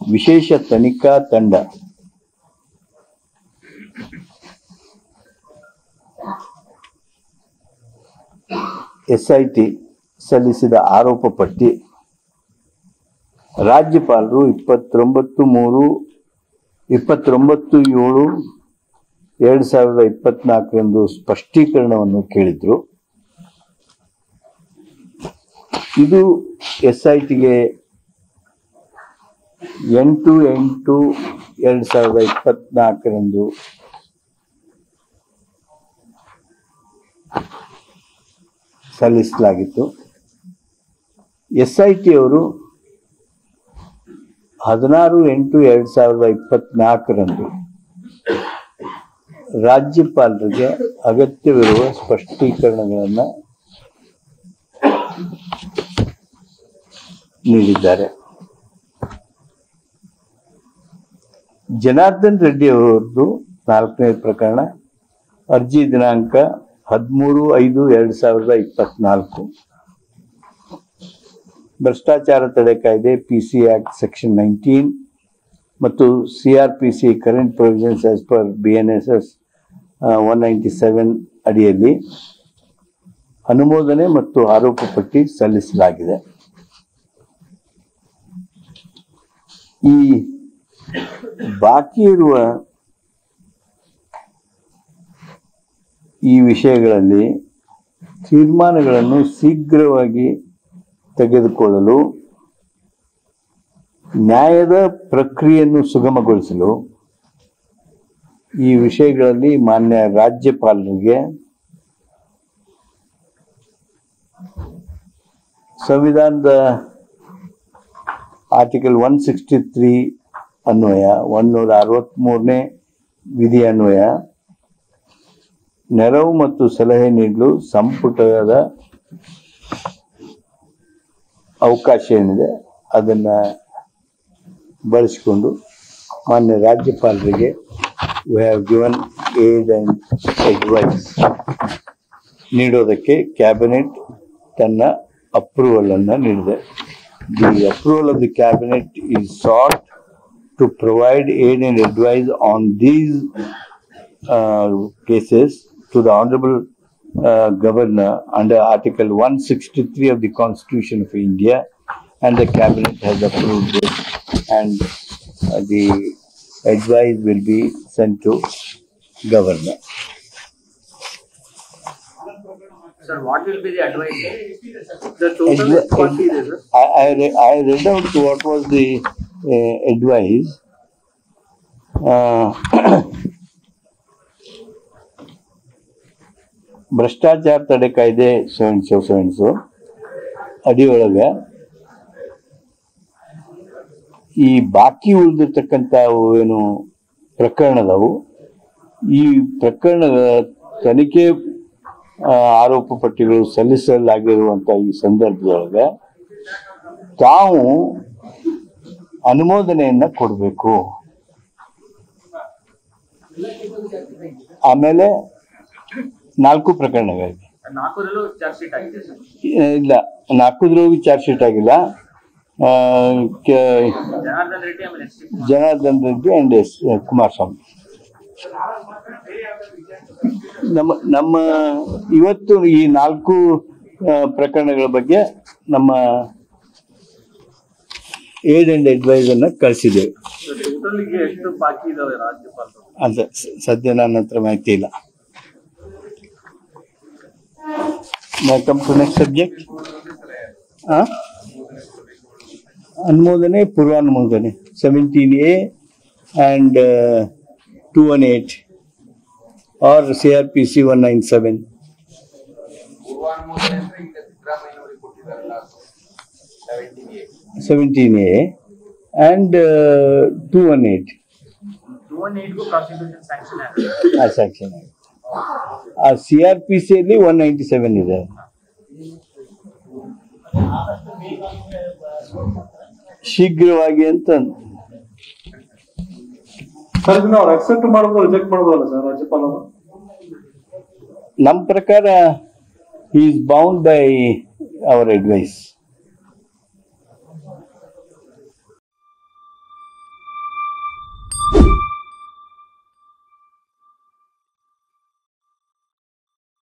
ವಿಶೇಷ ತನಿಖಾ ತಂಡ SIT ಸಲ್ಲಿಸಿದ ಆರೋಪ ಪಟ್ಟಿ ರಾಜ್ಯಪಾಲರು 29/7/2024 ಸ್ಪಷ್ಟೀಕರಣವನ್ನು ಕೇಳಿದ್ರು. ಇದು SITಗೆ 8/8/2024 ಸಲ್ಲಿಸಲಾಗಿತ್ತು. SIT ಅವರು 16/8/2024 ರಾಜ್ಯಪಾಲರಿಗೆ ಅಗತ್ಯವಿರುವ ಸ್ಪಷ್ಟೀಕರಣಗಳನ್ನು ನೀಡಿದ್ದಾರೆ. ಜನಾರ್ದನ್ ರೆಡ್ಡಿ ಅವರದ್ದು 4ನೇ ಪ್ರಕರಣ, ಅರ್ಜಿ ದಿನಾಂಕ 13/5/2024. ಭ್ರಷ್ಟಾಚಾರ ತಡೆ ಕಾಯ್ದೆ PC ಆಕ್ಟ್ ಸೆಕ್ಷನ್ 19 ಮತ್ತು CRPC current provisions as per BNSS 197 ಅಡಿಯಲ್ಲಿ ಅನುಮೋದನೆ ಮತ್ತು ಆರೋಪ ಪಟ್ಟಿ ಸಲ್ಲಿಸಲಾಗಿದೆ. ಈ ಬಾಕಿ ಇರುವ ಈ ವಿಷಯಗಳಲ್ಲಿ ತೀರ್ಮಾನಗಳನ್ನು ಶೀಘ್ರವಾಗಿ ತೆಗೆದುಕೊಳ್ಳಲು, ನ್ಯಾಯದ ಪ್ರಕ್ರಿಯೆಯನ್ನು ಸುಗಮಗೊಳಿಸಲು ಈ ವಿಷಯಗಳಲ್ಲಿ ಮಾನ್ಯ ರಾಜ್ಯಪಾಲರಿಗೆ ಸಂವಿಧಾನದ ಆರ್ಟಿಕಲ್ 163 ಅನ್ವಯ 163ನೇ ವಿಧಿ ಅನ್ವಯ ನೆರವು ಮತ್ತು ಸಲಹೆ ನೀಡಲು ಸಂಪುಟದ ಅವಕಾಶ ಏನಿದೆ ಅದನ್ನ ಬಳಸಿಕೊಂಡು ಮಾನ್ಯ ರಾಜ್ಯಪಾಲರಿಗೆ we have given aid and advice ನೀಡೋದಕ್ಕೆ ಕ್ಯಾಬಿನೆಟ್ ತನ್ನ ಅಪ್ರೂವಲ್ ಅನ್ನು ನೀಡಿದೆ. The approval of the cabinet is sought to provide aid and advice on these cases to the Honorable Governor under Article 163 of the Constitution of India, and the cabinet has approved it, and the advice will be sent to Governor. Sir, what will be the advice? The total quantity is, sir? I read out what was the advice. ಭ್ರಷ್ಟಾಚಾರ ತಡೆ ಕಾಯ್ದೆ 770 ಅಡಿಯೊಳಗೆ ಈ ಬಾಕಿ ಉಳಿದಿರ್ತಕ್ಕಂಥ ಏನು ಪ್ರಕರಣದವು, ಈ ಪ್ರಕರಣದ ತನಿಖೆ ಆರೋಪ ಪಟ್ಟಿಗಳು ಸಲ್ಲಿಸಲಾಗಿರುವಂತ ಈ ಸಂದರ್ಭದೊಳಗೆ ತಾವು ಅನುಮೋದನೆಯನ್ನ ಕೊಡಬೇಕು. ಆಮೇಲೆ 4 ಪ್ರಕರಣಗಳಿವೆ. ಇಲ್ಲ, 4 ಚಾರ್ಜ್ ಶೀಟ್ ಆಗಿಲ್ಲ. ಜನಾರ್ದನ್ ರೆಡ್ಡಿ ಅಂಡ್ ಕುಮಾರಸ್ವಾಮಿ. ನಮ್ಮ ಇವತ್ತು ಈ 4 ಪ್ರಕರಣಗಳ ಬಗ್ಗೆ ನಮ್ಮ ಏಡ್ ಅಂಡ್ ಅಡ್ವೈಸ್ ಅನ್ನ ಕಳಿಸಿದ್ದೇವೆ. ಅಂತ ಸದ್ಯ ನನ್ನ ಹತ್ರ ಮಾಹಿತಿ ಇಲ್ಲ. Come to next subject. ಅನುಮೋದನೆ, ಪೂರ್ವಾನುಮೋದನೆ 17A and 218 or CRPC 197. 17A and 218. 218 को prosecution sanction है. sanction है. CRPC ಅಲ್ಲಿ 197 ಇದೆ. ಶೀಘ್ರವಾಗಿ ಅಂತ ಸರ್, ಇದನ್ನ ಅವ್ರು ಅಕ್ಸೆಪ್ಟ್ ಮಾಡೋದು ರಿಜೆಕ್ಟ್ ಮಾಡೋದಲ್ಲ ಸರ್ ರಾಜ್ಯಪಾಲ? ನಮ್ಮ ಪ್ರಕಾರ he is bound by our advice.